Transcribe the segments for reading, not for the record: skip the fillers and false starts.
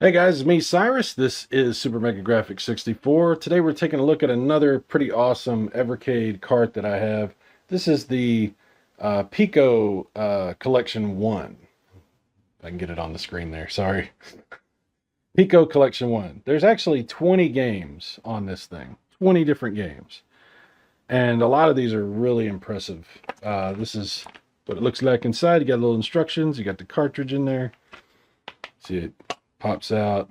Hey guys, it's me Cyrus. This is Super Mega Graphics 64. Today we're taking a look at another pretty awesome Evercade cart that I have. This is the Piko Collection 1. If I can get it on the screen there, sorry. Piko Collection 1. There's actually 20 games on this thing. 20 different games. And a lot of these are really impressive. This is what it looks like inside. You got little instructions. You got the cartridge in there. See, it pops out.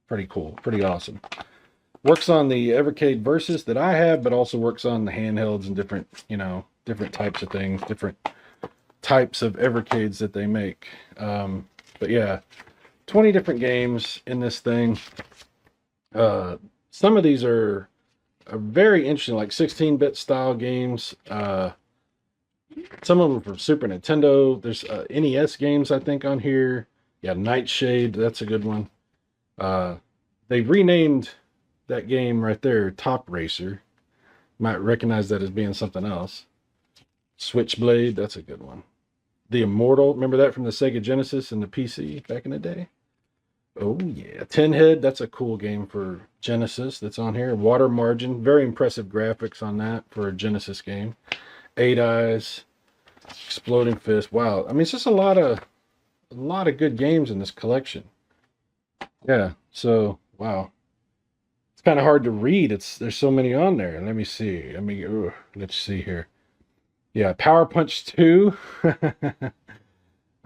Pretty cool, pretty awesome. Works on the Evercade Versus that I have, but also works on the handhelds and different, different types of things, different types of Evercades that they make. But yeah, 20 different games in this thing. Some of these are very interesting, like 16-bit style games. Some of them from Super Nintendo. There's NES games, I think, on here. Yeah, Nightshade, that's a good one. They renamed that game right there Top Racer. Might recognize that as being something else. Switchblade, that's a good one. The Immortal, remember that from the Sega Genesis and the PC back in the day? Oh yeah, Tin Head, that's a cool game for Genesis that's on here. Water Margin, very impressive graphics on that for a Genesis game. Eight Eyes, Exploding Fist. Wow, I mean it's just a lot of good games in this collection. Yeah, so wow, it's kind of hard to read. There's so many on there. Let me see. Let's see here. Yeah, Power Punch 2. I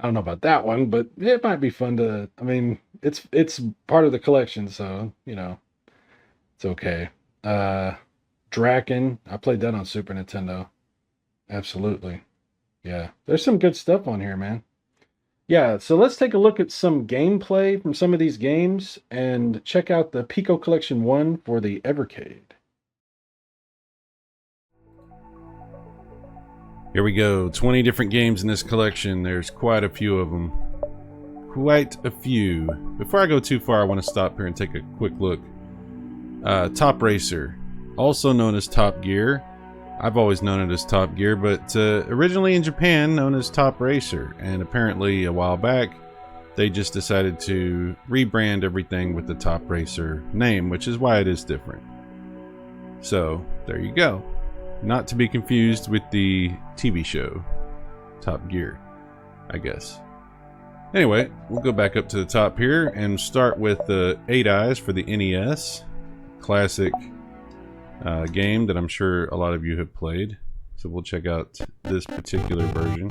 don't know about that one, but it might be fun to. I mean, it's part of the collection, so it's okay. Draken. I played that on Super Nintendo. Absolutely. Yeah, there's some good stuff on here, man. Yeah, so let's take a look at some gameplay from some of these games and check out the Piko Collection 1 for the Evercade. Here we go, 20 different games in this collection. There's quite a few of them. Quite a few. Before I go too far, I want to stop here and take a quick look. Top Racer, also known as Top Gear. I've always known it as Top Gear, but originally in Japan known as Top Racer, and apparently a while back they just decided to rebrand everything with the Top Racer name, which is why it is different. So there you go. Not to be confused with the TV show Top Gear, I guess. Anyway, we'll go back up to the top here and start with the Eight Eyes for the NES. Classic game that I'm sure a lot of you have played. So we'll check out this particular version.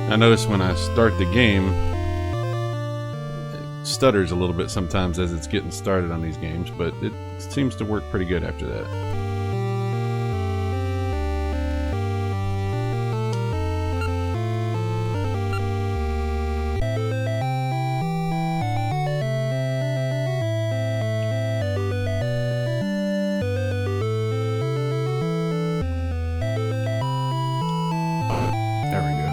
I notice when I start the game, it stutters a little bit sometimes as it's getting started on these games, but it seems to work pretty good after that. There we go.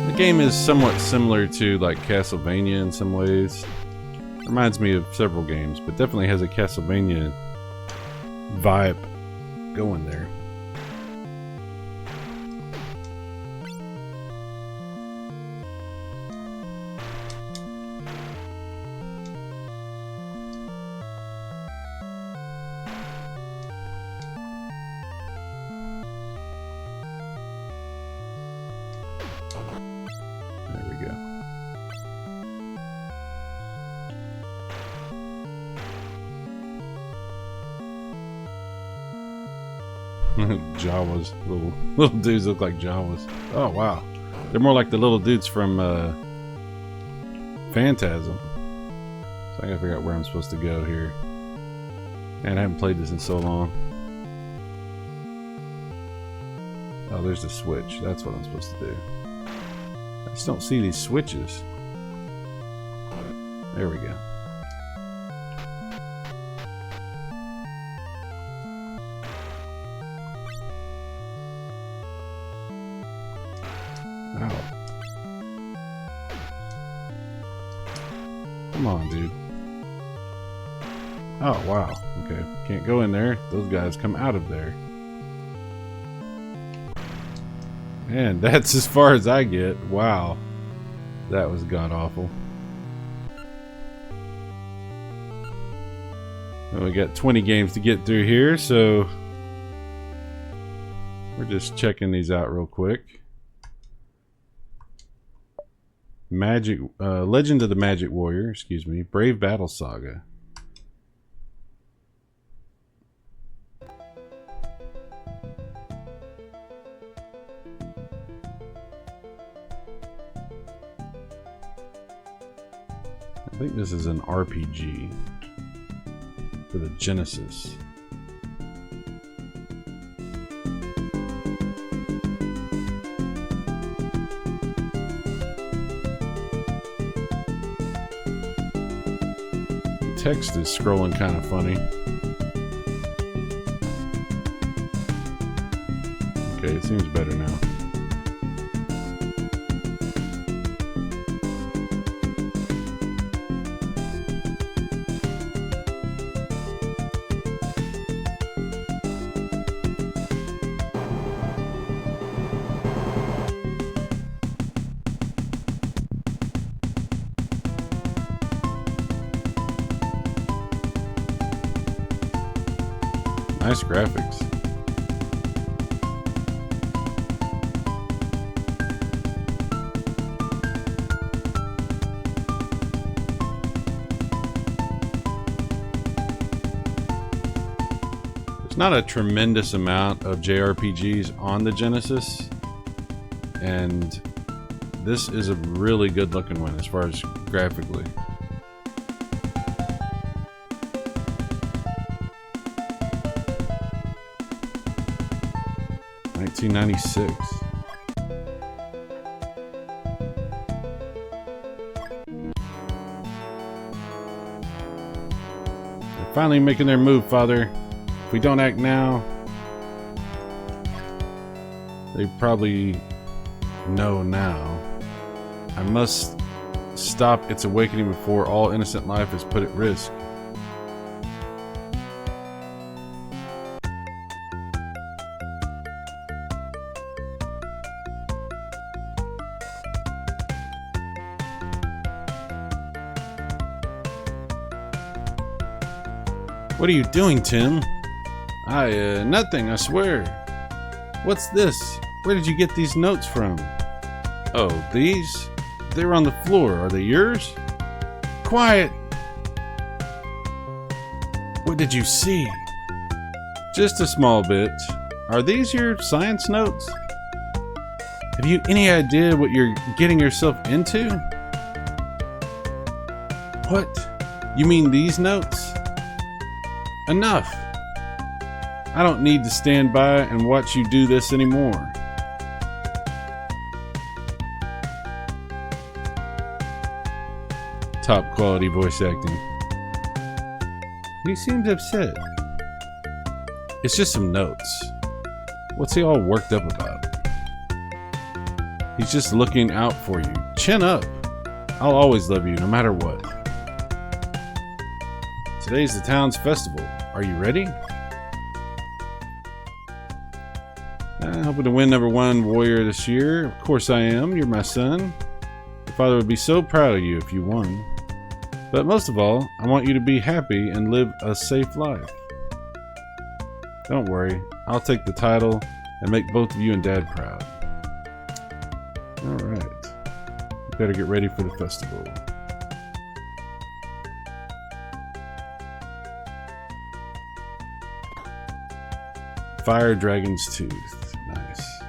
The game is somewhat similar to like Castlevania in some ways. Reminds me of several games, but definitely has a Castlevania vibe going there. There we go. Jawas. Little dudes look like Jawas. Oh wow. They're more like the little dudes from Phantasm. So I gotta figure out where I'm supposed to go here. Man, I haven't played this in so long. Oh, there's the switch. That's what I'm supposed to do. I just don't see these switches. There we go. Come on, dude. Oh, wow. Okay, can't go in there. Those guys come out of there. And that's as far as I get. Wow. That was god-awful. Well, we got 20 games to get through here, so we're just checking these out real quick. Legend of the Magic Warrior, excuse me. Brave Battle Saga. I think this is an RPG for the Genesis. The text is scrolling kind of funny. Okay, it seems better now. Nice graphics. There's not a tremendous amount of JRPGs on the Genesis, and this is a really good looking one as far as graphically. $1996. They're finally making their move, Father. If we don't act now, they probably know now. I must stop its awakening before all innocent life is put at risk. What are you doing, Tim? Nothing, I swear. What's this? Where did you get these notes from? Oh, these? They were on the floor. Are they yours? Quiet! What did you see? Just a small bit. Are these your science notes? Have you any idea what you're getting yourself into? What? You mean these notes? Enough! I don't need to stand by and watch you do this anymore. Top quality voice acting. He seems upset. It's just some notes. What's he all worked up about? He's just looking out for you. Chin up. I'll always love you no matter what. Today's the town's festival. Are you ready? I'm hoping to win #1 warrior this year. Of course I am. You're my son. Your father would be so proud of you if you won. But most of all, I want you to be happy and live a safe life. Don't worry. I'll take the title and make both of you and Dad proud. Alright. You better get ready for the festival. Fire Dragon's Tooth. Nice.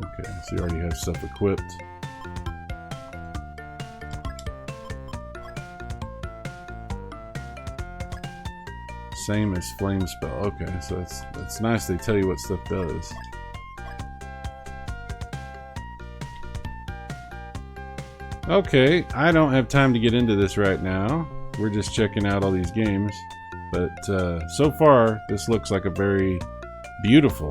Okay, so you already have stuff equipped. Same as Flame Spell. Okay, so that's nice. They tell you what stuff does. Okay, I don't have time to get into this right now. We're just checking out all these games. But so far, this looks like a very beautiful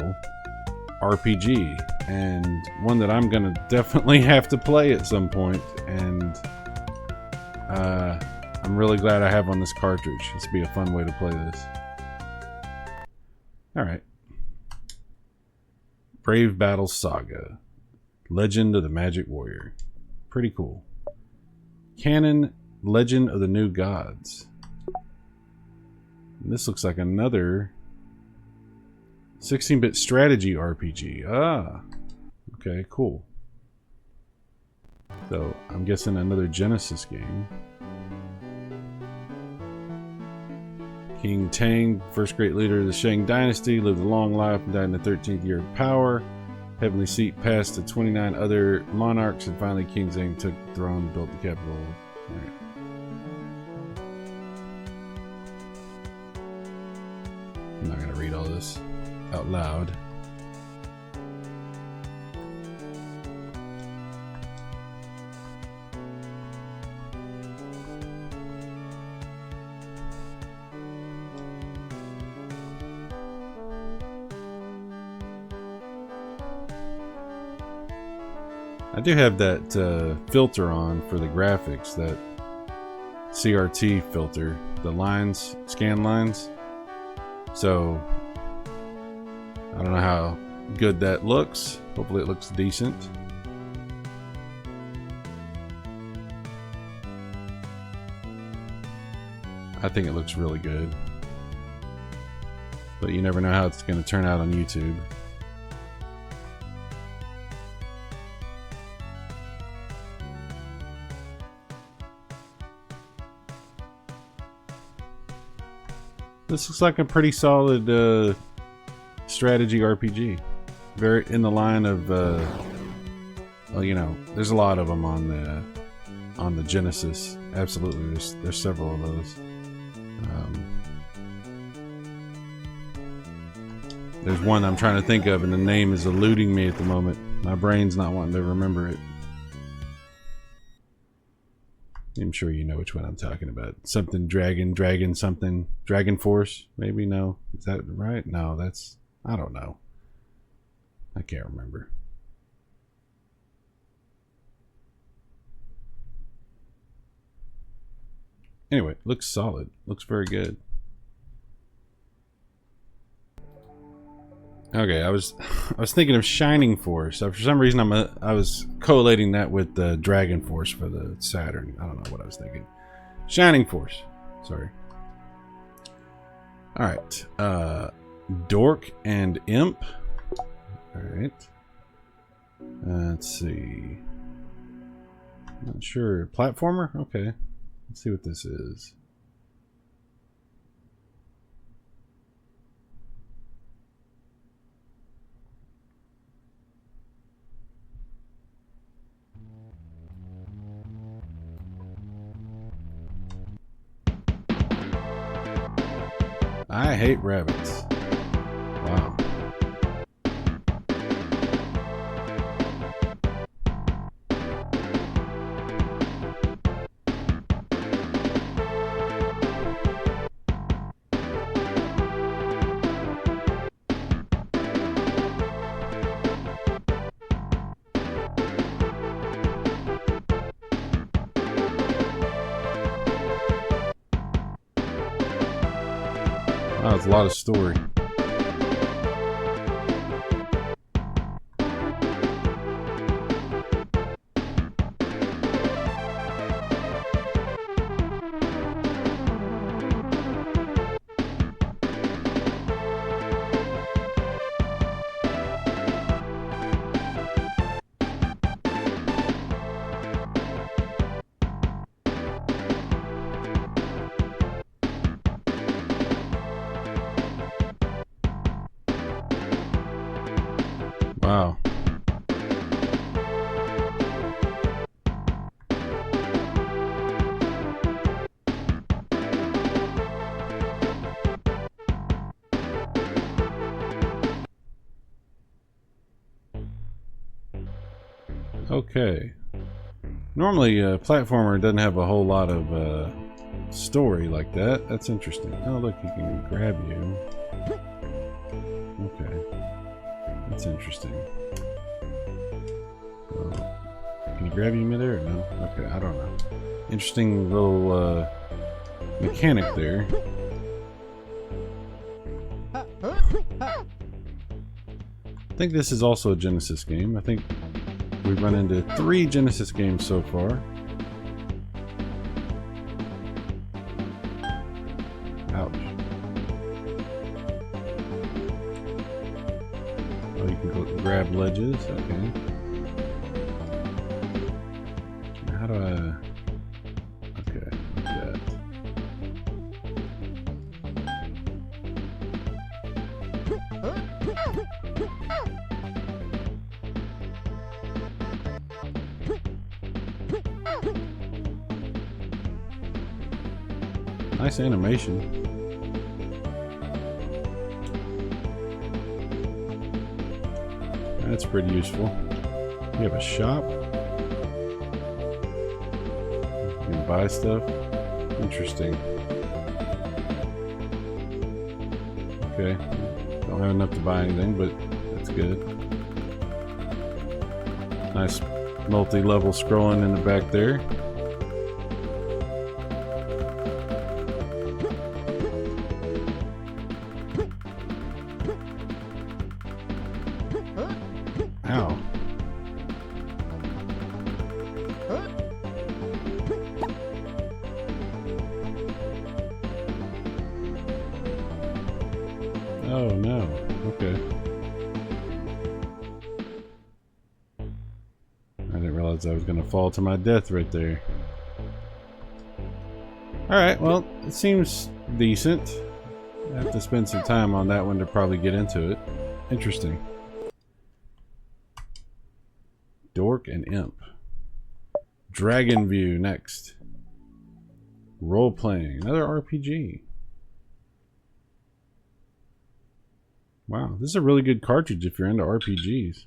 RPG, and one that I'm gonna definitely have to play at some point. And I'm really glad I have on this cartridge. This will be a fun way to play this. Alright. Brave Battle Saga. Legend of the Magic Warrior. Pretty cool. Canon Legend of the New Gods. And this looks like another 16-bit strategy RPG. Ah. Okay, cool. So, I'm guessing another Genesis game. King Tang, first great leader of the Shang Dynasty, lived a long life and died in the 13th year of power. Heavenly seat passed to 29 other monarchs, and finally King Zhang took the throne and built the capital. Alright. I'm not going to read all this out loud. I do have that filter on for the graphics, that CRT filter, the lines, scan lines. So I don't know how good that looks. Hopefully it looks decent. I think it looks really good, but you never know how it's going to turn out on YouTube. This looks like a pretty solid strategy RPG. Very in the line of, well, you know, there's a lot of them on the Genesis. Absolutely, there's several of those. There's one I'm trying to think of, and the name is eluding me at the moment. My brain's not wanting to remember it. I'm sure you know which one I'm talking about. Something Dragon something. Dragon Force, maybe? No. Is that right? No, that's... I don't know. I can't remember. Anyway, looks solid. Looks very good. Okay, I was thinking of Shining Force. For some reason, I was collating that with the Dragon Force for the Saturn. I don't know what I was thinking. Shining Force. Sorry. All right. Dork and Imp. All right. Let's see. Not sure. Platformer. Okay. Let's see what this is. I hate rabbits. Wow. Wow, it's a lot of story. Wow. Okay. Normally, a platformer doesn't have a whole lot of story like that. That's interesting. Oh, look, he can grab you. Okay. That's interesting. Well, can he grab you midair or no? Okay, I don't know. Interesting little mechanic there. I think this is also a Genesis game. I think we've run into 3 Genesis games so far. Ouch. Oh, you can grab ledges. Okay. How do I... Okay, like that. Nice animation. That's pretty useful. You have a shop. You can buy stuff. Interesting. Okay. Don't have enough to buy anything, but that's good. Nice multi-level scrolling in the back there. Ow. Oh no. Okay. I didn't realize I was going to fall to my death right there. Alright, well, it seems decent. I have to spend some time on that one to probably get into it. Interesting. Dork and Imp. Dragon View next. Role playing. Another RPG. Wow, this is a really good cartridge if you're into RPGs.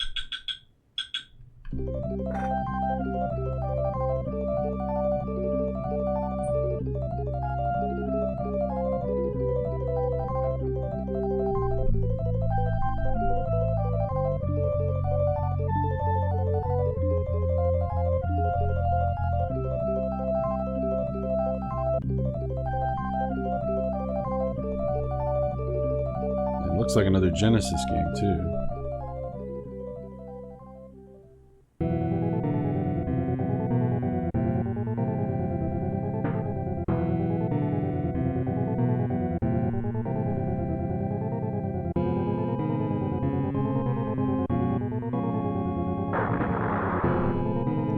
Looks like another Genesis game too.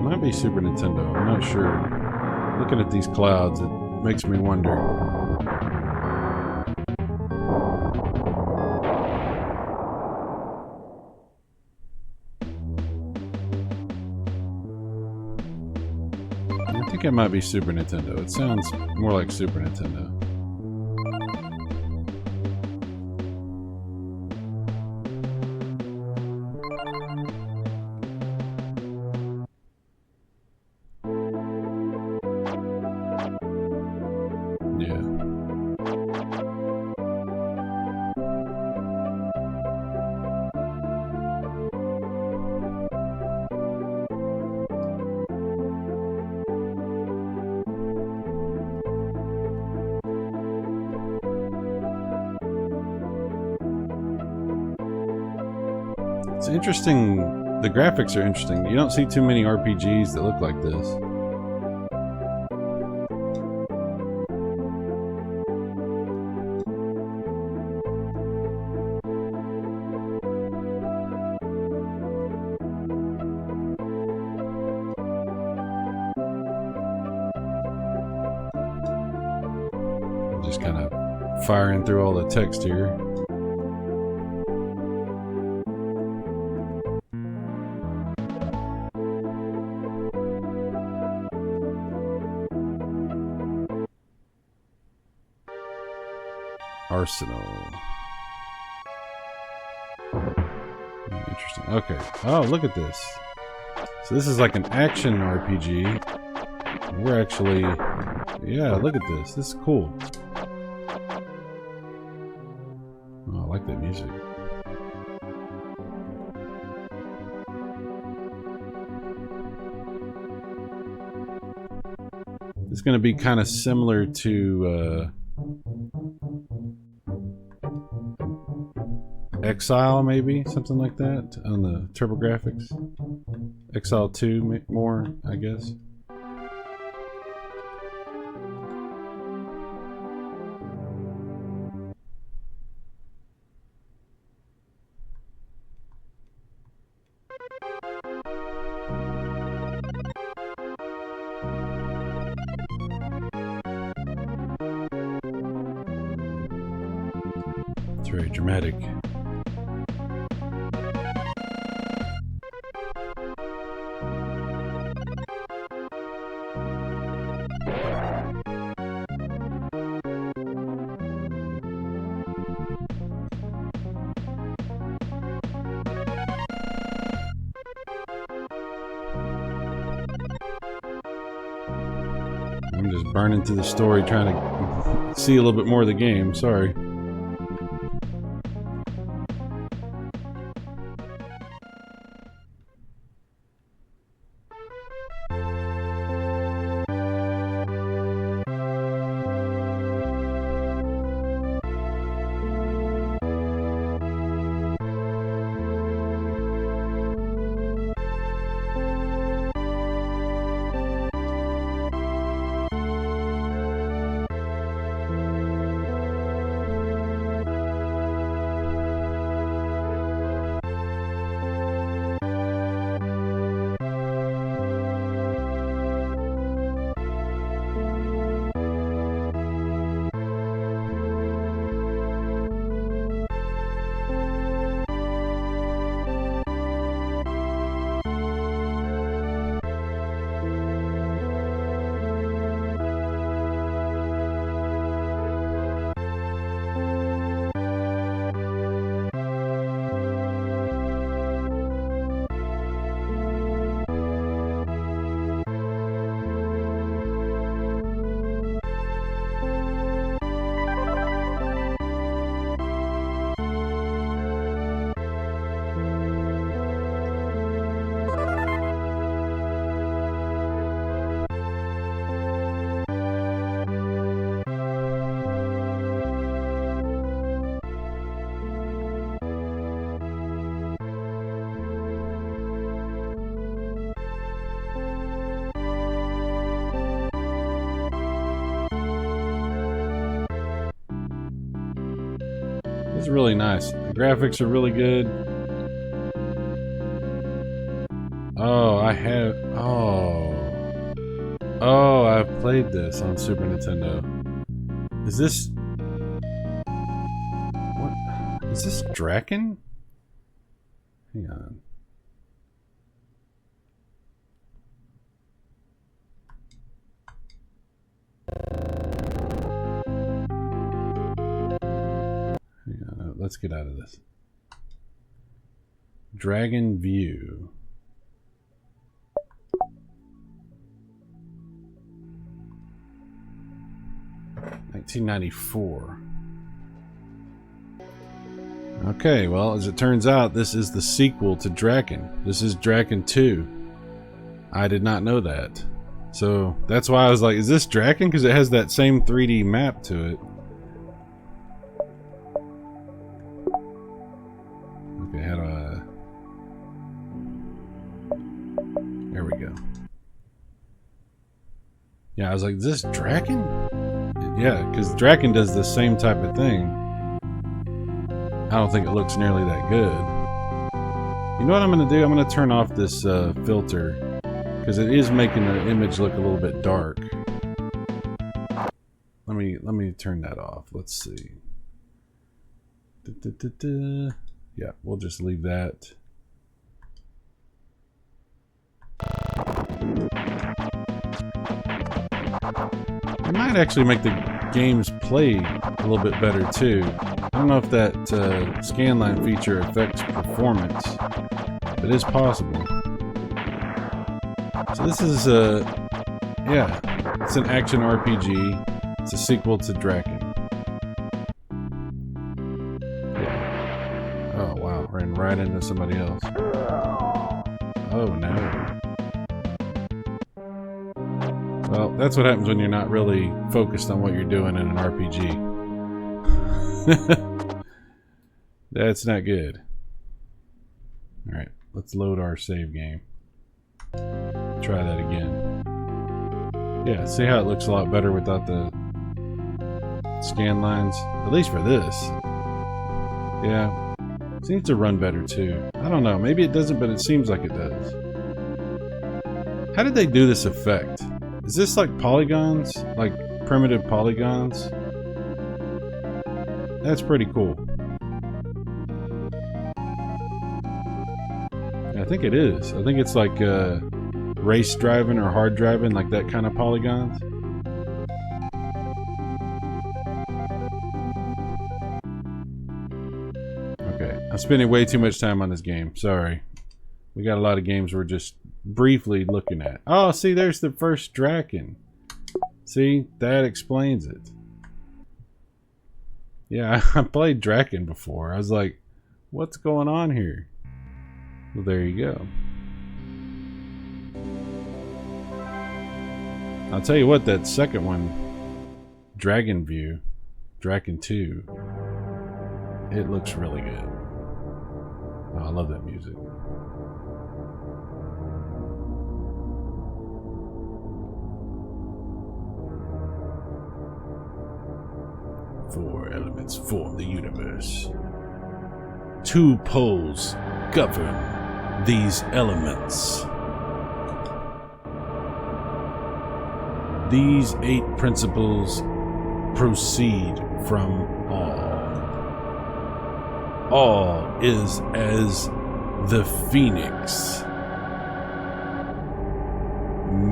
Might be Super Nintendo, I'm not sure. Looking at these clouds, it makes me wonder. I think it might be Super Nintendo. It sounds more like Super Nintendo. Yeah. It's interesting. The graphics are interesting. You don't see too many RPGs that look like this. Just kind of firing through all the text here. Arsenal. Interesting. Okay. Oh, look at this. So this is like an action RPG. We're actually Yeah, look at this. This is cool. Oh, I like that music. It's going to be kind of similar to Exile, maybe something like that on the TurboGrafx. Exile 2 more, I guess. It's very dramatic. I'm just burning through the story trying to see a little bit more of the game. Sorry. It's really nice. The graphics are really good. Oh, I have... Oh, I've played this on Super Nintendo. Is this... What? Is this Draken? Hang on. Let's get out of this. Dragon View. $1994. Okay, well, as it turns out, this is the sequel to Draken. This is Draken 2. I did not know that. So that's why I was like, is this Draken? Because it has that same 3D map to it. Okay, how do I... There we go. Yeah, I was like, is this Draken? Yeah, because Draken does the same type of thing. I don't think it looks nearly that good. You know what I'm going to do? I'm going to turn off this filter, because it is making the image look a little bit dark. Let me turn that off. Let's see. Yeah, we'll just leave that. I might actually make the games play a little bit better too. I don't know if that scanline feature affects performance. It is possible. So this is Yeah, it's an action RPG. It's a sequel to Draken. Yeah. Oh wow, ran right into somebody else. Oh no. Well, that's what happens when you're not really focused on what you're doing in an RPG. That's not good. Alright, let's load our save game. Try that again. Yeah, see how it looks a lot better without the scan lines? At least for this. Yeah. Seems to run better too. I don't know, maybe it doesn't, but it seems like it does. How did they do this effect? Is this like polygons? Like primitive polygons? That's pretty cool. I think it is. I think it's like race driving or hard driving, like that kind of polygons. Okay, I'm spending way too much time on this game. Sorry. We got a lot of games we're just briefly looking at. Oh, see, there's the first Draken. See, that explains it. Yeah, I played Draken before. I was like, what's going on here? Well, there you go. I'll tell you what, that second one, Dragon View, Draken 2, it looks really good. Oh, I love that music. Four elements form the universe. Two poles govern these elements. These 8 principles proceed from all. All is as the phoenix.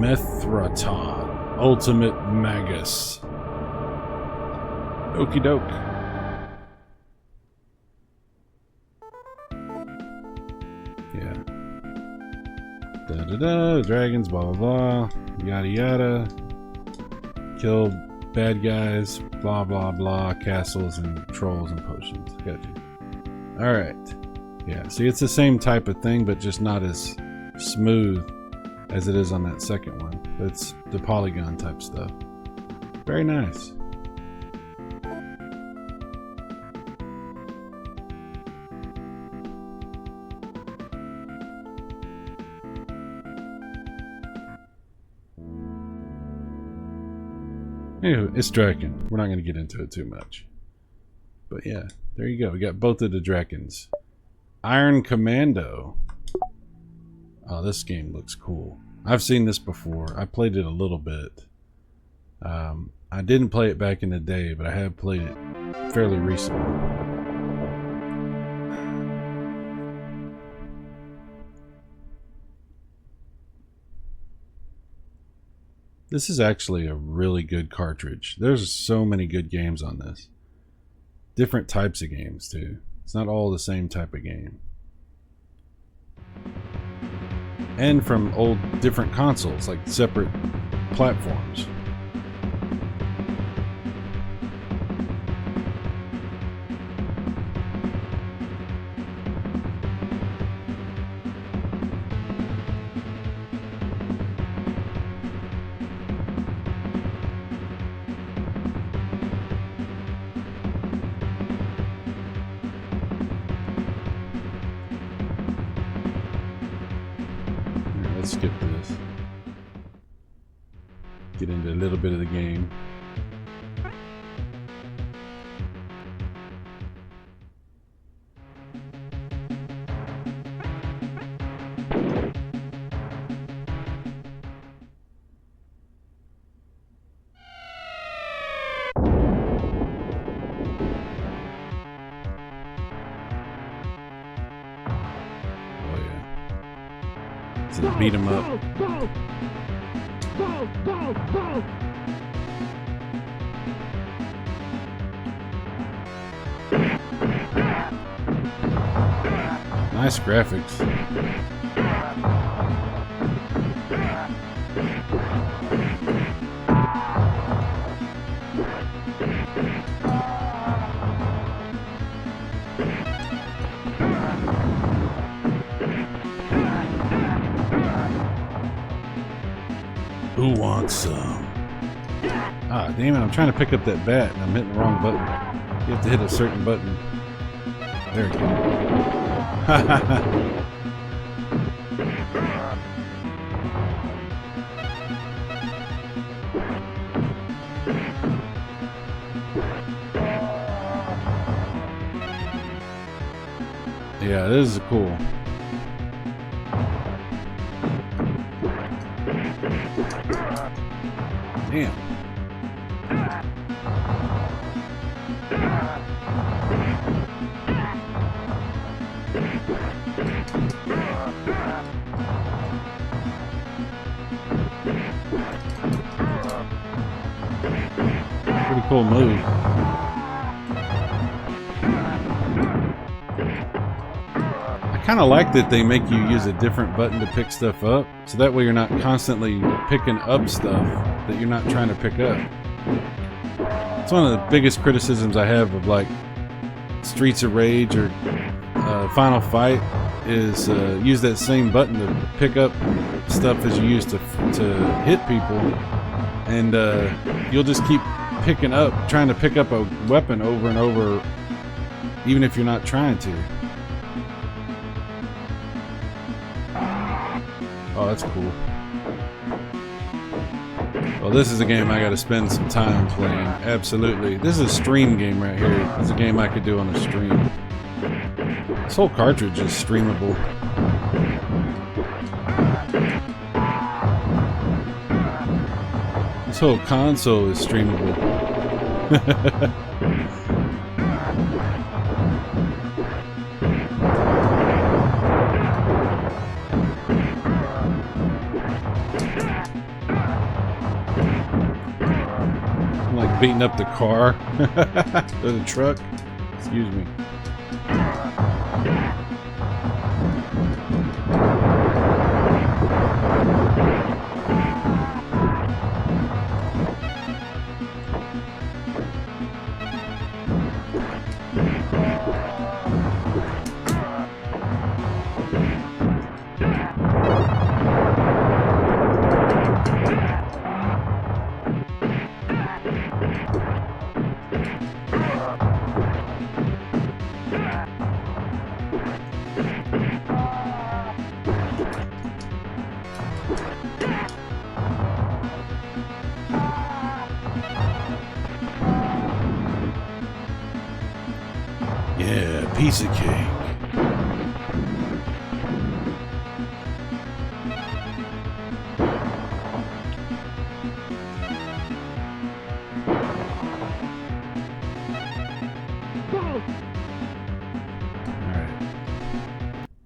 Mithraton, ultimate magus. Okie doke. Yeah. Da da da, dragons, blah blah blah, yada yada. Kill bad guys, blah blah blah, castles and trolls and potions. Gotcha. Alright. Yeah, see, it's the same type of thing, but just not as smooth as it is on that second one. It's the polygon type stuff. Very nice. Anyway, it's Draken. We're not going to get into it too much. But yeah, there you go. We got both of the Drakens. Iron Commando. Oh, this game looks cool. I've seen this before. I played it a little bit. I didn't play it back in the day, but I have played it fairly recently. This is actually a really good cartridge. There's so many good games on this. Different types of games too. It's not all the same type of game. And from old different consoles, like separate platforms. Let's skip this. Get into a little bit of the game. Beat him up. Nice graphics. Who wants some? Ah, damn it, I'm trying to pick up that bat and I'm hitting the wrong button. You have to hit a certain button. There we go. Yeah, this is cool. Damn. Pretty cool move. I kind of like that they make you use a different button to pick stuff up, so that way you're not constantly picking up stuff that you're not trying to pick up. It's one of the biggest criticisms I have of like Streets of Rage or Final Fight is use that same button to pick up stuff as you use to hit people, and you'll just keep trying to pick up a weapon over and over, even if you're not trying to. Oh, that's cool. Well, this is a game I gotta spend some time playing. Absolutely. This is a stream game right here. This is a game I could do on a stream. This whole cartridge is streamable. This whole console is streamable. I'm like beating up the car or the truck. Excuse me. Yeah, piece of cake.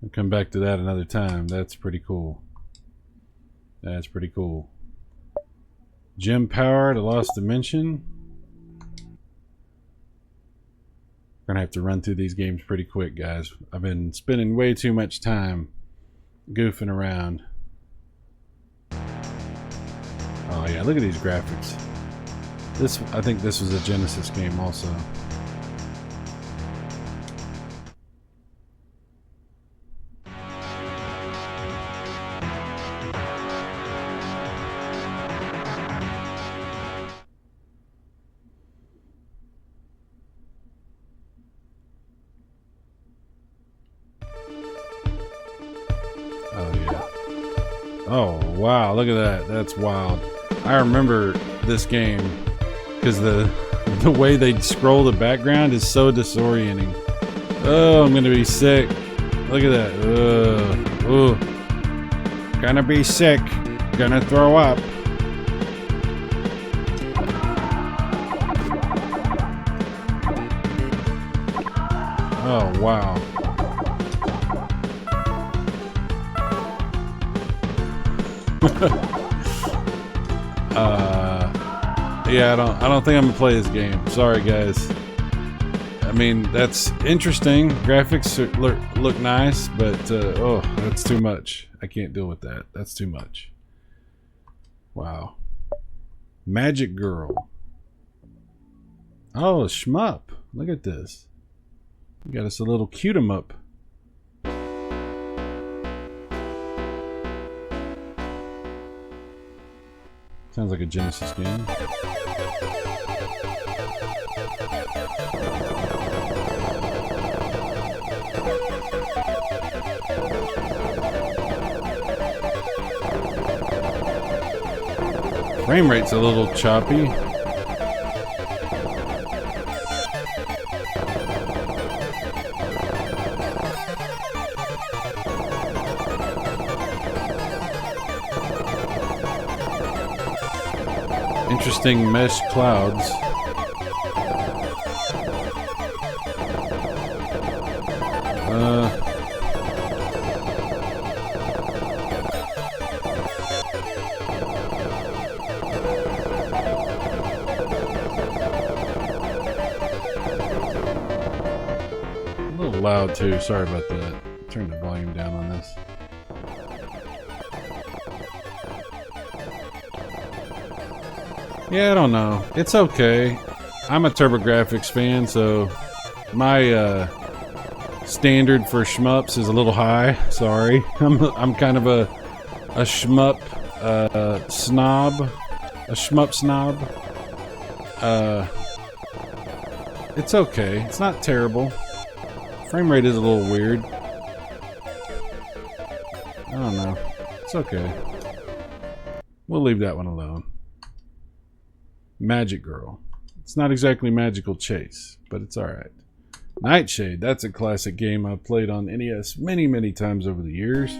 We'll come back to that another time. That's pretty cool. That's pretty cool. Gem Power to Lost Dimension. We're gonna have to run through these games pretty quick, guys. I've been spending way too much time goofing around. Oh yeah, look at these graphics. I think this was a Genesis game also. Oh wow, look at that. That's wild. I remember this game because the way they scroll the background is so disorienting. Oh, I'm gonna be sick. Look at that. Gonna be sick. Gonna throw up. Oh wow. Yeah, I don't think I'm gonna play this game. Sorry, guys. I mean, that's interesting. Graphics look nice, but oh, that's too much. I can't deal with that. That's too much. Wow. Magic Girl. Oh, a shmup. Look at this. We got us a little cute 'em up. Sounds like a Genesis game. Frame rate's a little choppy. Interesting mesh clouds. A little loud too, sorry about that. Turn the volume down on this. Yeah, I don't know. It's okay. I'm a TurboGrafx fan, so my standard for shmups is a little high. Sorry, I'm kind of a shmup snob, a shmup snob. It's okay. It's not terrible. Frame rate is a little weird. I don't know. It's okay. We'll leave that one alone. Magic Girl. It's not exactly Magical Chase, but it's alright. Nightshade. That's a classic game I've played on NES many, many times over the years.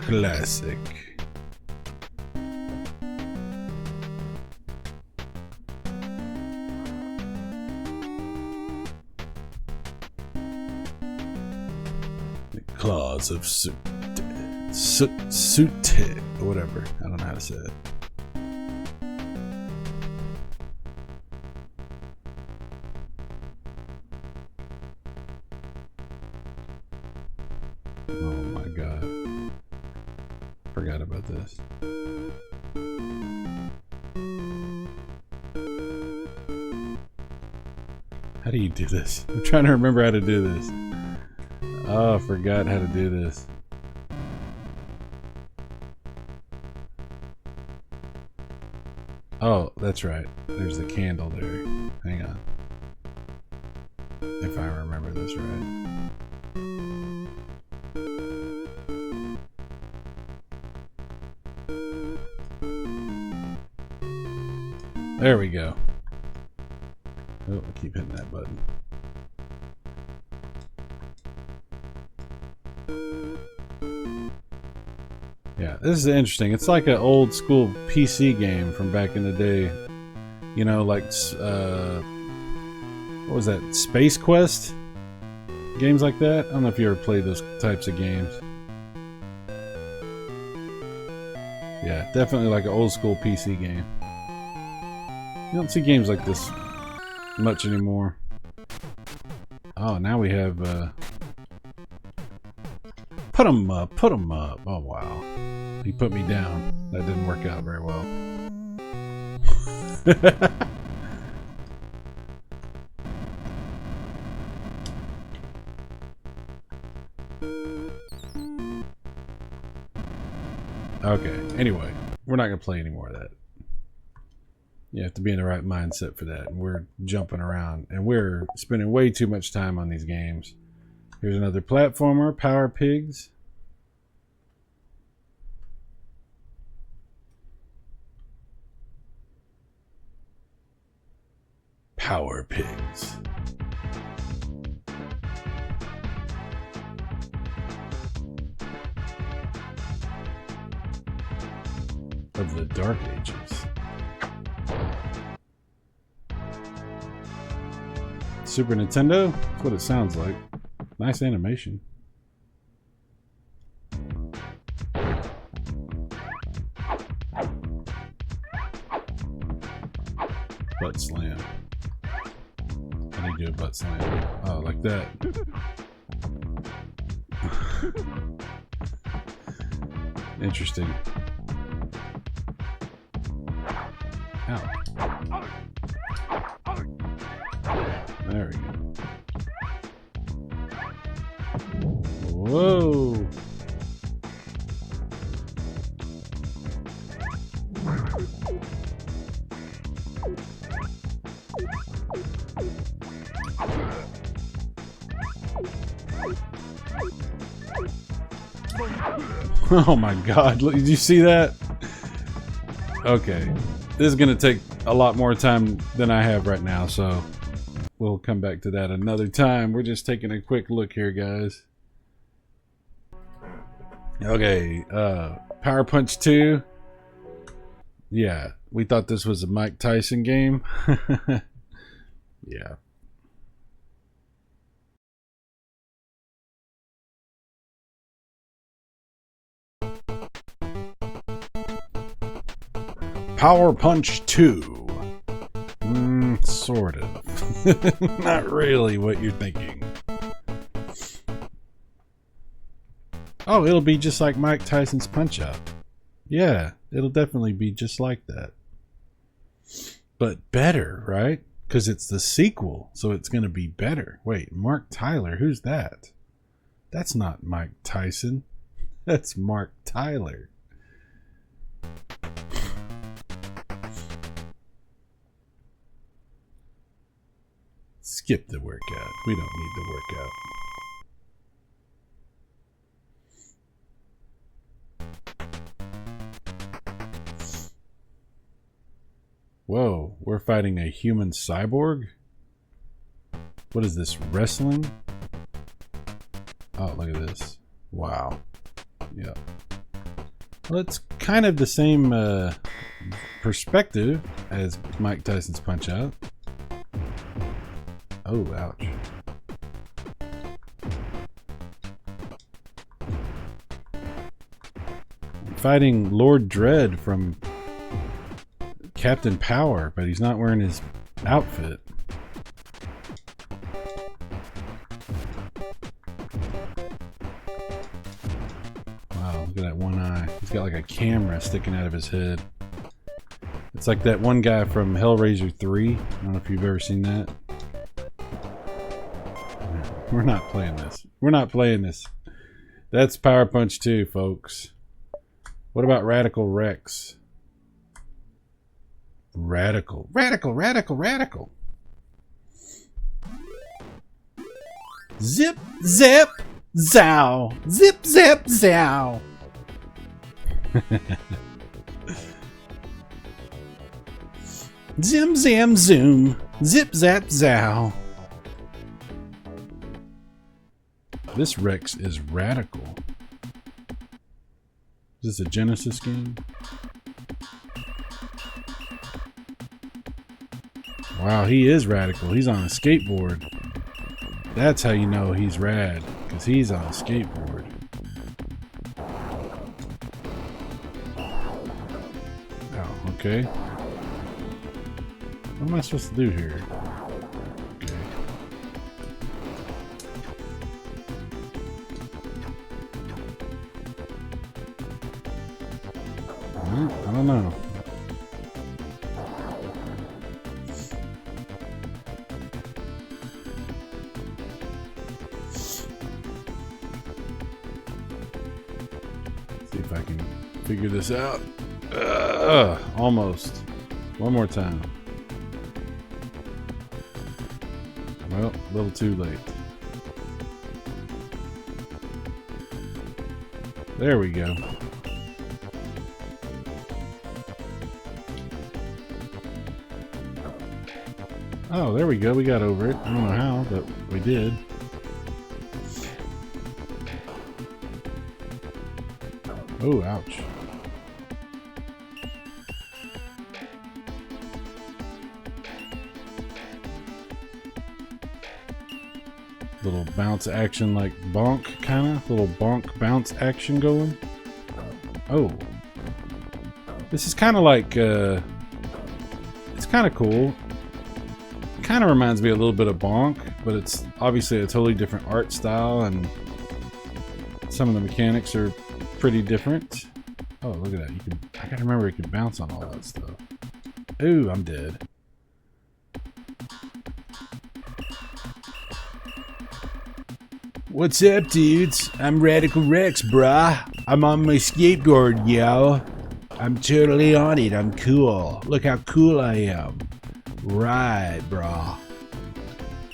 Classic. The Claws of Soot, or whatever. I don't know how to say it. Oh my god. Forgot about this. How do you do this? I'm trying to remember how to do this. Oh, I forgot how to do this. Oh, that's right. There's the candle there. Hang on. If I remember this right. There we go. Oh, I keep hitting that button. Yeah, this is interesting. It's like an old school PC game from back in the day. You know, like, what was that? Space Quest? Games like that? I don't know if you ever played those types of games. Yeah, definitely like an old school PC game. You don't see games like this much anymore. Oh, now we have, put 'em up, put 'em up. Oh, wow. He put me down. That didn't work out very well. Okay, anyway, we're not going to play any more of that. You have to be in the right mindset for that. And we're jumping around, and we're spending way too much time on these games. Here's another platformer, Power Pigs. Power Pigs. Of the Dark Ages. Super Nintendo? That's what it sounds like. Nice animation. Butt slam. How do you do a butt slam? Oh, like that. Interesting. Ow. There we go. Whoa. Oh my god, did you see that? Okay, this is gonna take a lot more time than I have right now, so we'll come back to that another time. We're just taking a quick look here, guys. Okay, Power Punch 2. Yeah, we thought this was a Mike Tyson game. Yeah. Power Punch 2. Sort of. Not really what you're thinking. Oh, it'll be just like Mike Tyson's Punch-Out. Yeah, it'll definitely be just like that. But better, right? Because it's the sequel, so it's going to be better. Wait, Mark Tyler, who's that? That's not Mike Tyson. That's Mark Tyler. Skip the workout. We don't need the workout. Whoa, we're fighting a human cyborg? What is this, wrestling? Oh, look at this. Wow. Yeah. Well, it's kind of the same perspective as Mike Tyson's Punch-Out. Oh, ouch. I'm fighting Lord Dread from Captain Power, but he's not wearing his outfit. Wow, look at that one eye. He's got like a camera sticking out of his head. It's like that one guy from Hellraiser 3. I don't know if you've ever seen that. We're not playing this. We're not playing this. That's Power Punch 2, folks. What about Radical Rex? Radical. Zip, zap, zow. Zip, zap, zow. Zim, zam, zoom. Zip, zap, zow. This Rex is radical. Is this a Genesis game? Wow, he is radical. He's on a skateboard. That's how you know he's rad, because he's on a skateboard. Oh, okay. What am I supposed to do here? Okay. I don't know. See if I can figure this out. Almost. One more time. Well, a little too late. There we go. Oh, there we go. We got over it. I don't know how, but we did. Oh, ouch. Little bounce action like bonk, kind of. Little bonk bounce action going. Oh. This is kind of like, it's kind of cool. Kind of reminds me a little bit of Bonk, but it's obviously a totally different art style, and some of the mechanics are pretty different. Oh, look at that. You can, I gotta remember you can bounce on all that stuff. Ooh, I'm dead. What's up, dudes? I'm Radical Rex, brah. I'm on my skateboard, yo. I'm totally on it. I'm cool. Look how cool I am. Right, bro.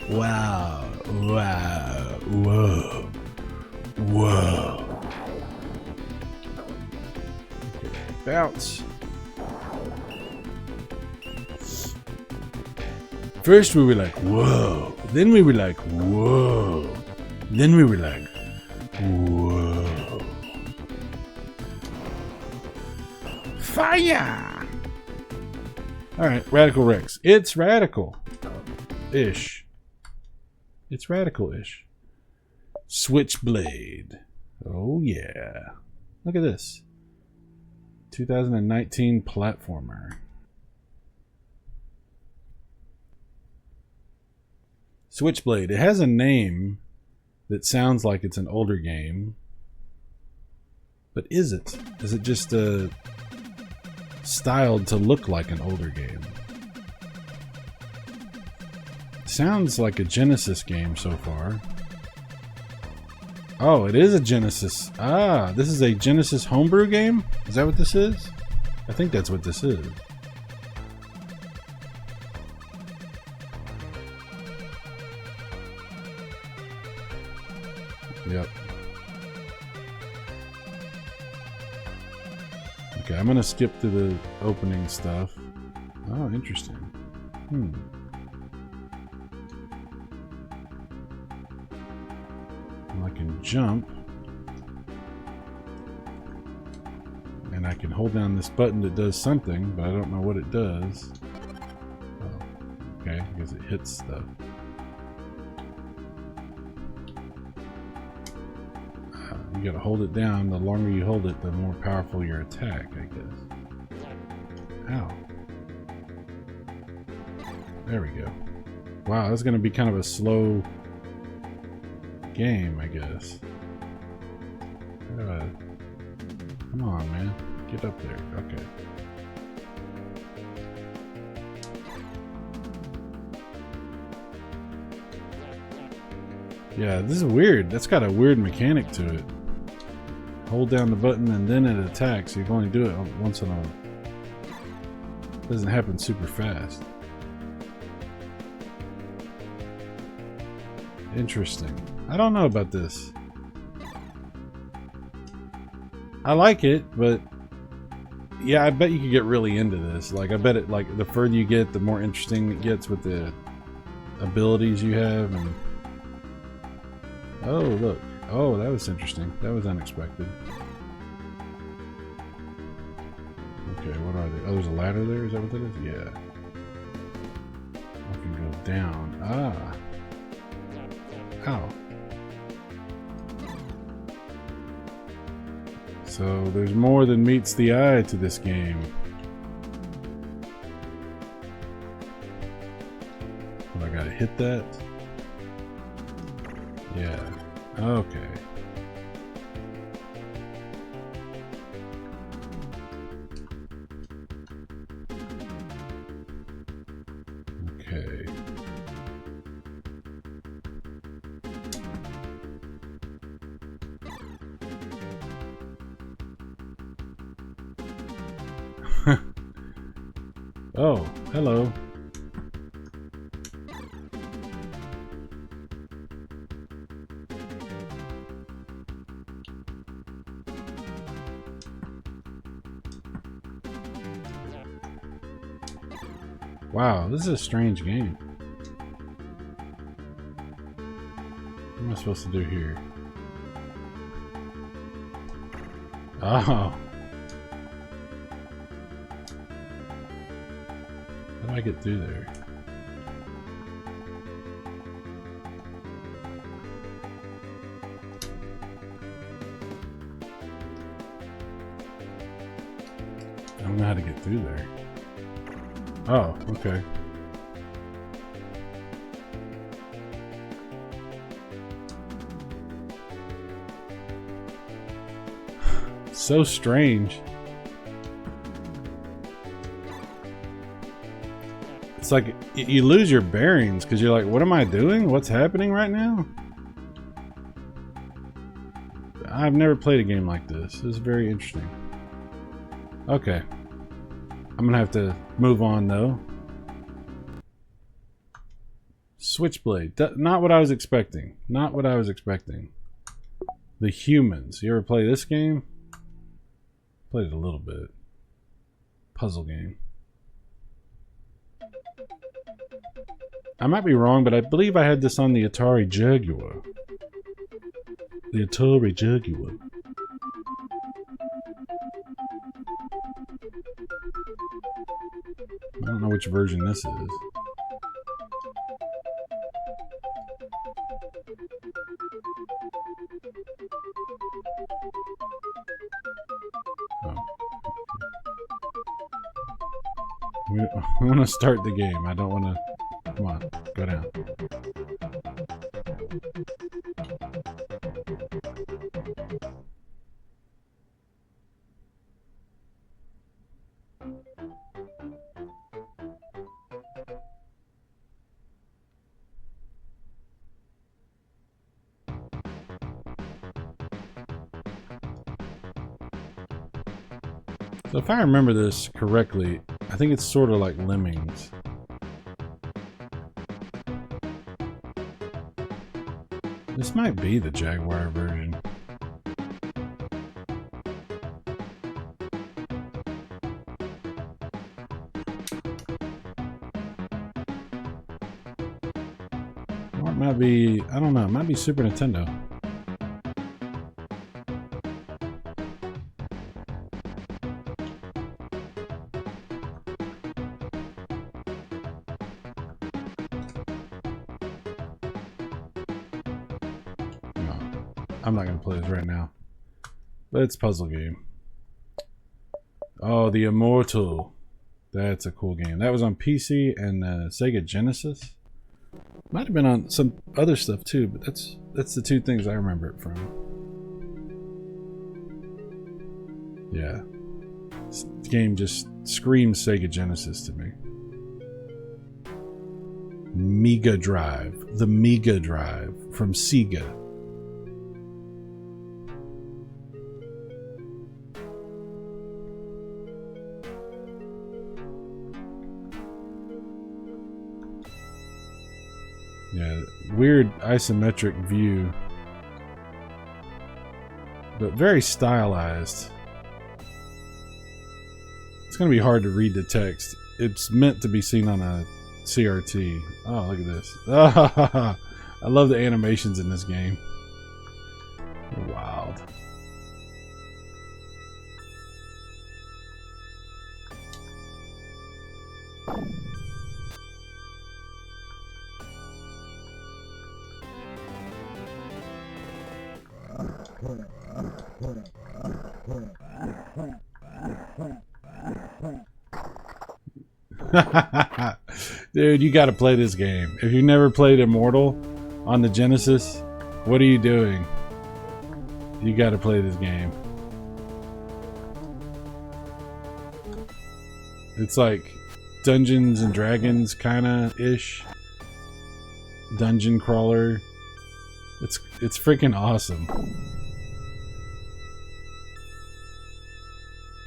Wow. Wow. Whoa. Whoa. Bounce. First we were like, whoa. Then we were like, whoa. Then we were like, whoa. Fire! Alright, Radical Rex. It's radical-ish. It's radical-ish. Switchblade. Oh yeah. Look at this. 2019 platformer. Switchblade. It has a name that sounds like it's an older game. But is it? Is it just styled to look like an older game? Sounds like a Genesis game so far. Oh, it is a Genesis. Ah, this is a Genesis homebrew game? Is that what this is? I think that's what this is. Yep. Okay, I'm gonna skip to the opening stuff. Oh, interesting. I can jump. And I can hold down this button that does something, but I don't know what it does. Oh, okay, I guess it hits stuff. You gotta hold it down. The longer you hold it, the more powerful your attack, I guess. Ow. There we go. Wow, that's gonna be kind of a slow game, I guess. Come on, man. Get up there. Okay. Yeah, this is weird. That's got a weird mechanic to it. Hold down the button and then it attacks. You can only do it once in a... It doesn't happen super fast. Interesting. I don't know about this. I like it, but yeah, I bet you could get really into this. Like, I bet it, like, the further you get, the more interesting it gets with the abilities you have. And oh, look. Oh, that was interesting. That was unexpected. Okay, what are they? Oh, there's a ladder there? Is that what that is? Yeah. I can go down. Ah. Ow. So there's more than meets the eye to this game. But I gotta hit that? Yeah. Okay. Okay. Oh, hello. Wow, this is a strange game. What am I supposed to do here? Oh. How do I get through there? I don't know how to get through there. Oh, okay. So strange. It's like you lose your bearings because you're like, what am I doing? What's happening right now? I've never played a game like this. This is very interesting. Okay. I'm gonna have to move on though. Switchblade. Not what I was expecting. Not what I was expecting. The Humans. You ever play this game? Played it a little bit. Puzzle game. I might be wrong, but I believe I had this on the Atari Jaguar. The Atari Jaguar. I don't know which version this is. Oh. I want to start the game. I don't want to... Come on, go down. So if I remember this correctly, I think it's sort of like Lemmings. This might be the Jaguar version. Or it might be, I don't know, it might be Super Nintendo. I'm not going to play this right now. But it's a puzzle game. Oh, The Immortal. That's a cool game. That was on PC and Sega Genesis. Might have been on some other stuff too, but that's the two things I remember it from. Yeah. This game just screams Sega Genesis to me. Mega Drive. The Mega Drive from Sega. Yeah, weird isometric view, but very stylized. It's going to be hard to read the text. It's meant to be seen on a CRT. Oh, look at this. I love the animations in this game. Wild. Dude, you gotta play this game. If you've never played Immortal on the Genesis, what are you doing? You gotta play this game. It's like Dungeons and Dragons kinda ish. Dungeon crawler. It's freaking awesome.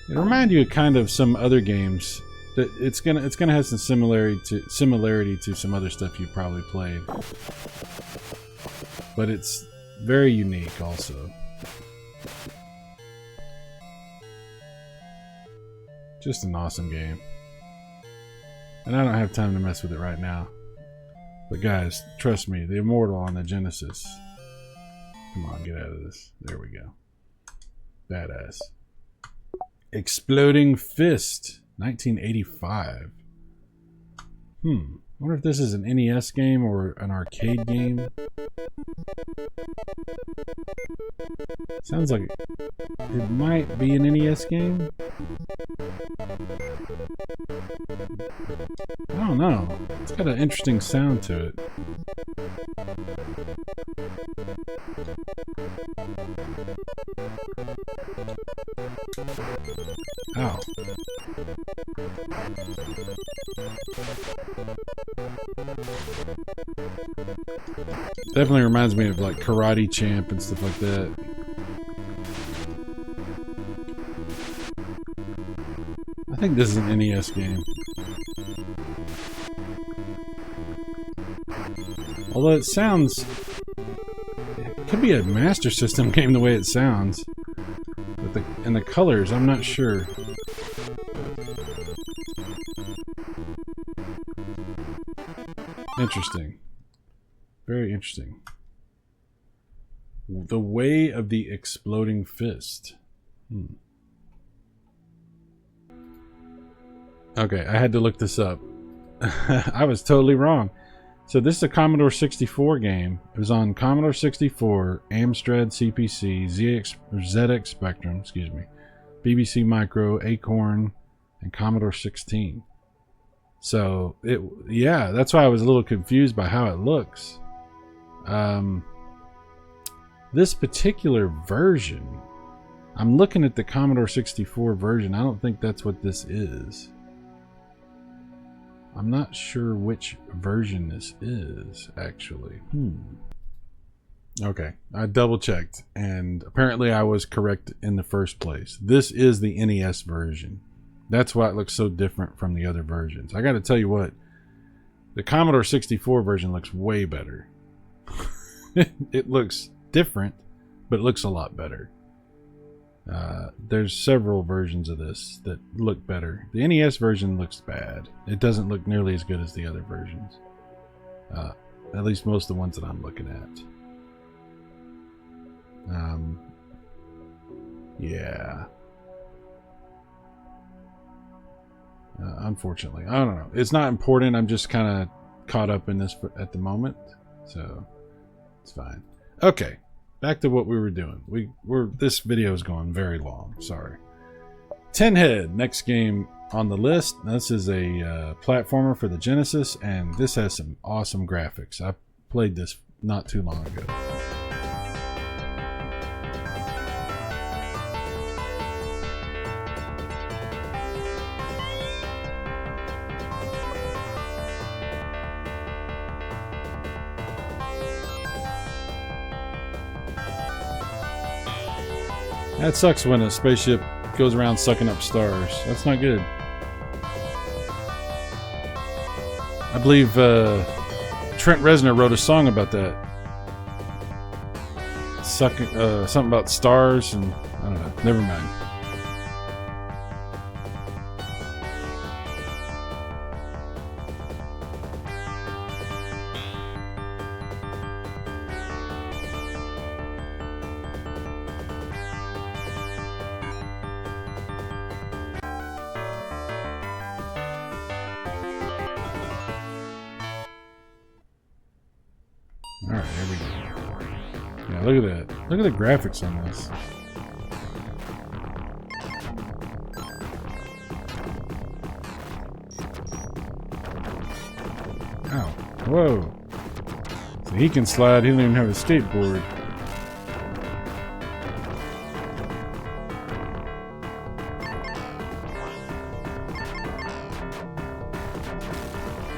It reminds you of kind of some other games. That it's gonna have some similarity to some other stuff you probably played, but it's very unique also. Just an awesome game, and I don't have time to mess with it right now. But guys, trust me, The Immortal on the Genesis. Come on, get out of this. There we go. Badass. Exploding Fist. 1985. I wonder if this is an NES game or an arcade game. Sounds like it might be an NES game. I don't know. It's got an interesting sound to it. Ow. Definitely reminds me of like Karate Champ and stuff like that. I think this is an NES game. Although it sounds... It could be a Master System game the way it sounds. But and the colors, I'm not sure. Interesting. Very interesting. The Way of the Exploding Fist. Okay, I had to look this up. I was totally wrong. So this is a Commodore 64 game. It was on Commodore 64, Amstrad CPC, ZX Spectrum, excuse me, BBC Micro, Acorn, and Commodore 16. So yeah, that's why I was a little confused by how it looks. This particular version, I'm looking at the Commodore 64 version. I don't think that's what this is. I'm not sure which version this is, actually. Okay, I double checked, and apparently I was correct in the first place. This is the NES version. That's why it looks so different from the other versions. I got to tell you what, the Commodore 64 version looks way better. It looks different, but it looks a lot better. There's several versions of this that look better. The NES version looks bad. It doesn't look nearly as good as the other versions. At least most of the ones that I'm looking at. Yeah. Unfortunately, I don't know. It's not important. I'm just kind of caught up in this at the moment, so it's fine. Okay, back to what we were doing. This video is going very long. Sorry. Tinhead, next game on the list. This is a platformer for the Genesis, and this has some awesome graphics. I played this not too long ago. That sucks when a spaceship goes around sucking up stars. That's not good. I believe Trent Reznor wrote a song about that. Sucking, something about stars, and I don't know. Never mind. Alright, there we go. Yeah, look at that. Look at the graphics on this. Ow. Whoa. So he can slide, he don't even have a skateboard.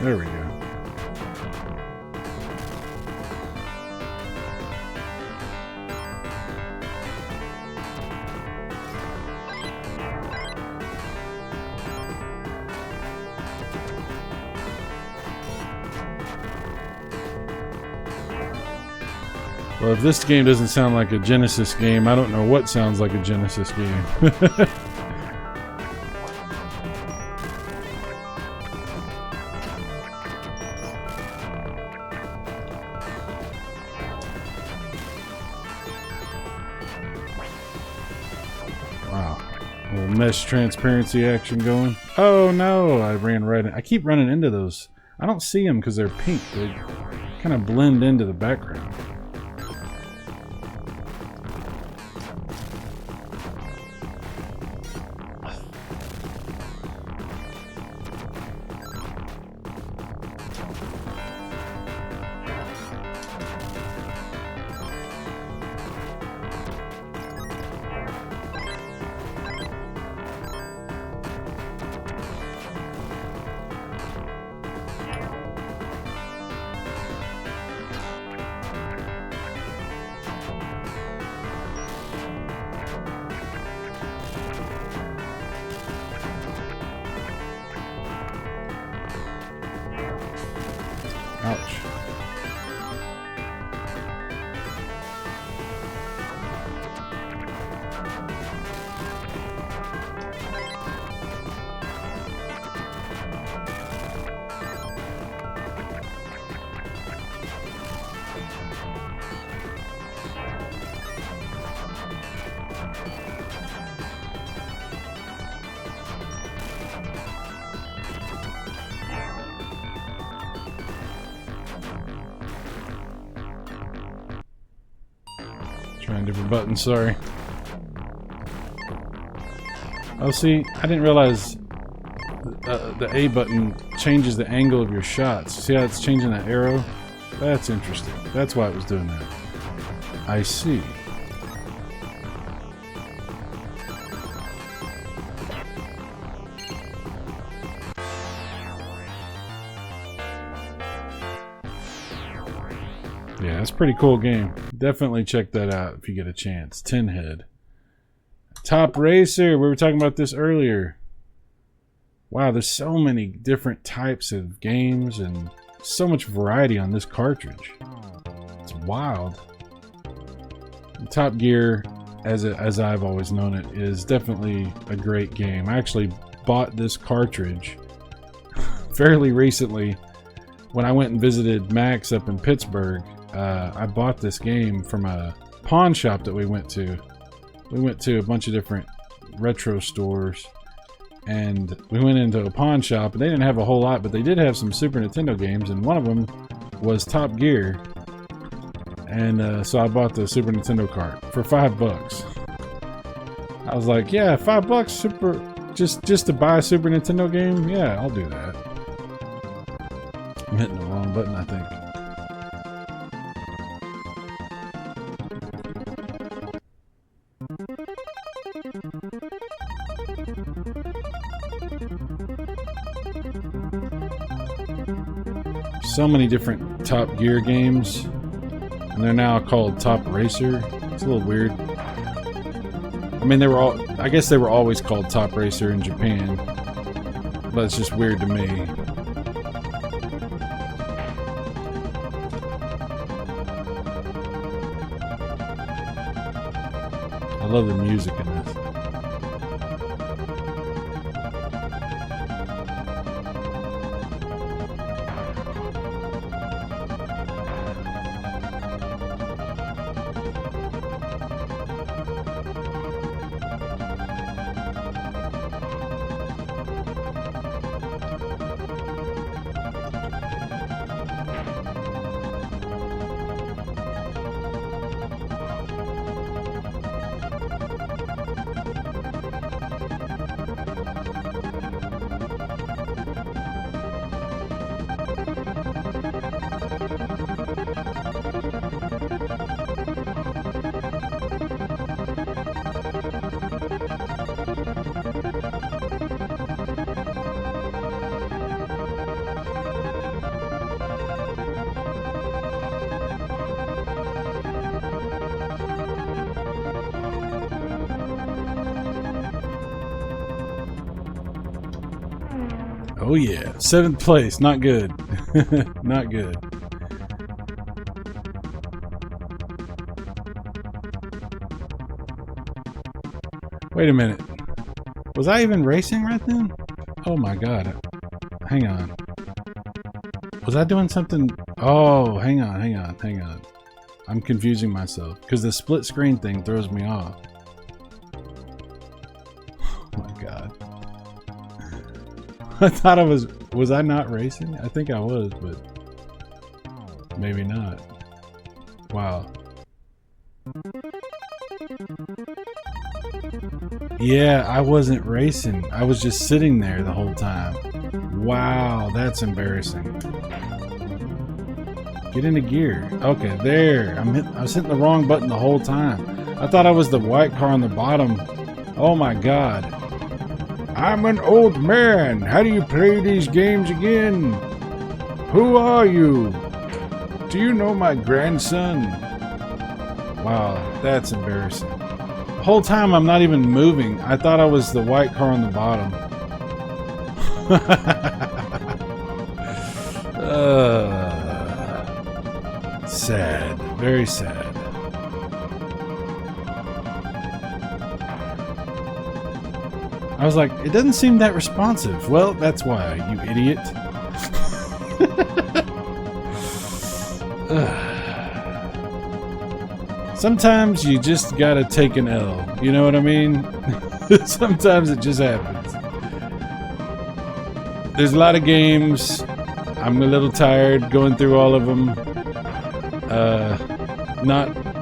There we go. Well, if this game doesn't sound like a Genesis game, I don't know what sounds like a Genesis game. Wow. A little mesh transparency action going. Oh no, I ran right in. I keep running into those. I don't see them because they're pink. They kind of blend into the background. different buttons, sorry. Oh, see, I didn't realize the A button changes the angle of your shots. See how it's changing that arrow? That's interesting. That's why it was doing that. I see. Yeah, it's a pretty cool game. Definitely check that out if you get a chance. Tin Head. Top Racer. We were talking about this earlier. Wow, there's so many different types of games and so much variety on this cartridge. It's wild. Top Gear, as I've always known it, is definitely a great game. I actually bought this cartridge fairly recently when I went and visited Max up in Pittsburgh. I bought this game from a pawn shop that we went to. We went to a bunch of different retro stores. And we went into a pawn shop, and they didn't have a whole lot, but they did have some Super Nintendo games, and one of them was Top Gear. And so I bought the Super Nintendo cart for $5. I was like, yeah, $5 super, just to buy a Super Nintendo game? Yeah, I'll do that. I'm hitting the wrong button, I think. So many different Top Gear games, and they're now called Top Racer. It's a little weird. I mean, I guess they were always called Top Racer in Japan, but it's just weird to me. I love the music in this. Oh yeah, 7th place, not good. Not good. Wait a minute. Was I even racing right then? Oh my god. Hang on. Was I doing something? Oh, hang on. I'm confusing myself because the split screen thing throws me off. Oh my god. I thought I was I not racing? I think I was, but maybe not. Wow. Yeah, I wasn't racing. I was just sitting there the whole time. Wow, that's embarrassing. Get into gear. Okay, there. I was hitting the wrong button the whole time. I thought I was the white car on the bottom. Oh my god. I'm an old man. How do you play these games again? Who are you? Do you know my grandson? Wow, that's embarrassing. The whole time I'm not even moving. I thought I was the white car on the bottom. Sad. Very sad. I was like, it doesn't seem that responsive. Well, that's why, you idiot. Sometimes you just gotta take an L. You know what I mean? Sometimes it just happens. There's a lot of games. I'm a little tired going through all of them.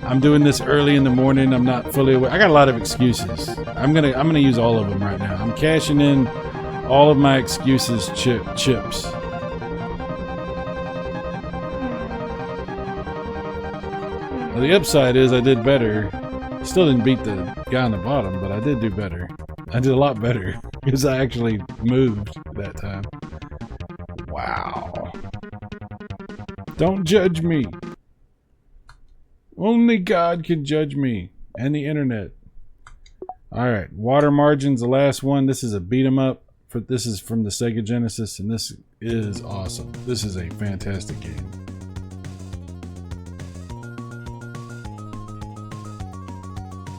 I'm doing this early in the morning. I'm not fully aware. I got a lot of excuses. I'm gonna use all of them right now. I'm cashing in all of my excuses chips. Well, the upside is I did better. Still didn't beat the guy on the bottom, but I did do better. I did a lot better because I actually moved that time. Wow. Don't judge me. Only God can judge me. And the internet. Alright, Water Margin's the last one. This is a beat 'em up. This is from the Sega Genesis, and this is awesome. This is a fantastic game.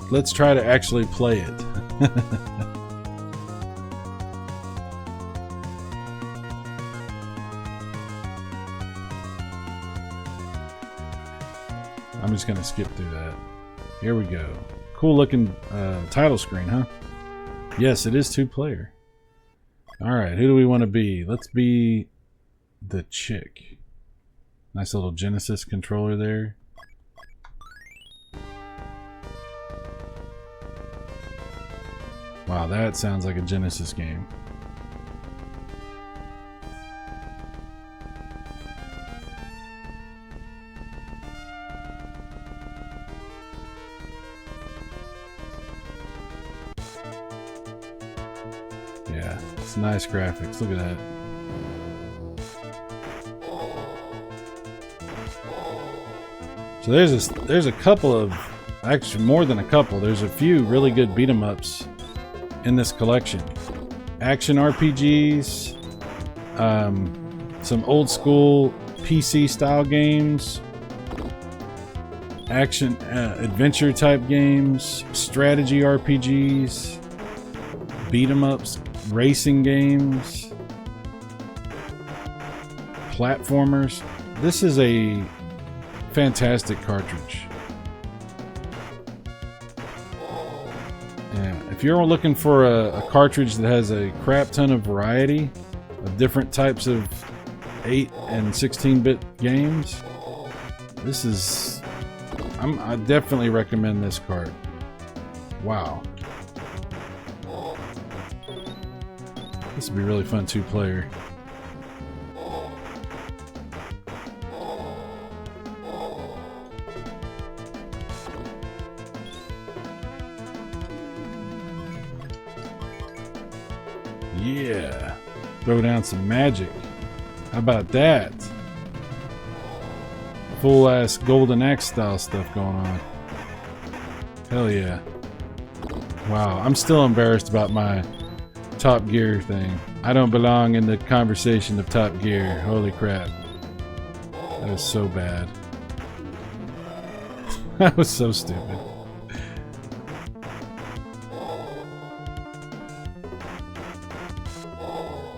Let's try to actually play it. I'm just gonna skip through that. Here we go. Cool looking title screen, huh? Yes, it is 2-player. Alright, who do we want to be? Let's be the chick. Nice little Genesis controller there. Wow, that sounds like a Genesis game. Yeah, it's nice graphics. Look at that. So there's a couple of, actually more than a couple. There's a few really good beat 'em ups in this collection. Action RPGs, some old school PC style games, action adventure type games, strategy RPGs, beat 'em ups, racing games, platformers. This is a fantastic cartridge. Yeah, if you're looking for a cartridge that has a crap ton of variety of different types of 8 and 16-bit games, this is... I definitely recommend this cart. Wow. This would be really fun 2-player. Yeah. Throw down some magic. How about that? Full ass Golden Axe style stuff going on. Hell yeah. Wow, I'm still embarrassed about my Top Gear thing. I don't belong in the conversation of Top Gear. Holy crap. That was so bad. That was so stupid.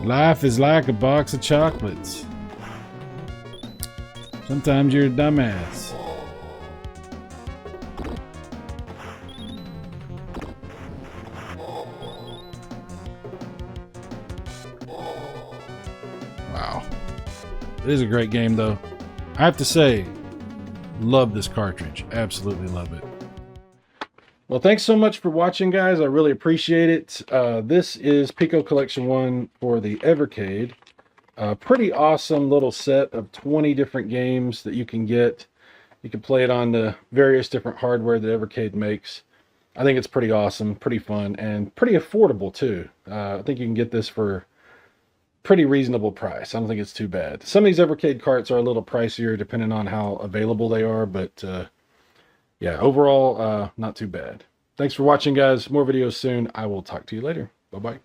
Life is like a box of chocolates. Sometimes you're a dumbass. Wow. It is a great game though. I have to say, love this cartridge. Absolutely love it. Well, thanks so much for watching, guys. I really appreciate it. This is Piko Collection 1 for the Evercade. A pretty awesome little set of 20 different games that you can get. You can play it on the various different hardware that Evercade makes. I think it's pretty awesome, pretty fun, and pretty affordable too. I think you can get this for pretty reasonable price. I don't think it's too bad. Some of these Evercade carts are a little pricier depending on how available they are, but yeah, overall, not too bad. Thanks for watching, guys. More videos soon. I will talk to you later. Bye-bye.